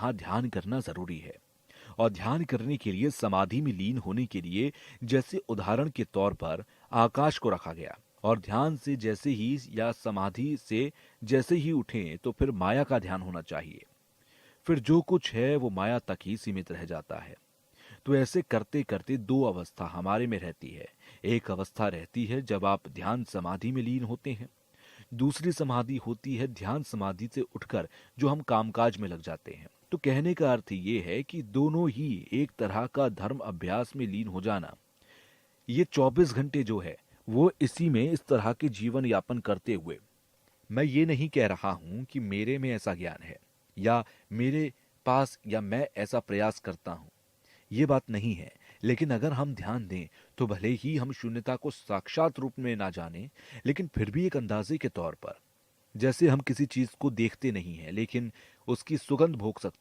यहाँ ध्यान करना जरूरी है। और ध्यान करने के लिए, समाधि में लीन होने के लिए, जैसे उदाहरण के तौर पर आकाश को रखा गया, और ध्यान से जैसे ही या समाधि से जैसे ही उठें तो फिर माया का ध्यान होना चाहिए। फिर जो कुछ है वो माया तक ही सीमित रह जाता है। तो ऐसे करते करते दो अवस्था हमारे में रहती है। एक अवस्था रहती है जब आप ध्यान समाधि में लीन होते हैं। दूसरी समाधि होती है ध्यान समाधि से उठकर जो हम कामकाज में लग जाते हैं। तो कहने का अर्थ ये है कि दोनों ही एक तरह का धर्म अभ्यास में लीन हो जाना। ये 24 घंटे जो है वो इसी में इस तरह के जीवन यापन करते हुए। मैं ये नहीं कह रहा हूं कि मेरे में ऐसा ज्ञान है या मेरे पास या मैं ऐसा प्रयास करता हूं, ये बात नहीं है। लेकिन अगर हम ध्यान दें तो भले ही हम शून्यता को साक्षात रूप में ना जाने, लेकिन फिर भी एक अंदाजे के तौर पर, जैसे हम किसी चीज को देखते नहीं हैं लेकिन उसकी सुगंध भोग सकते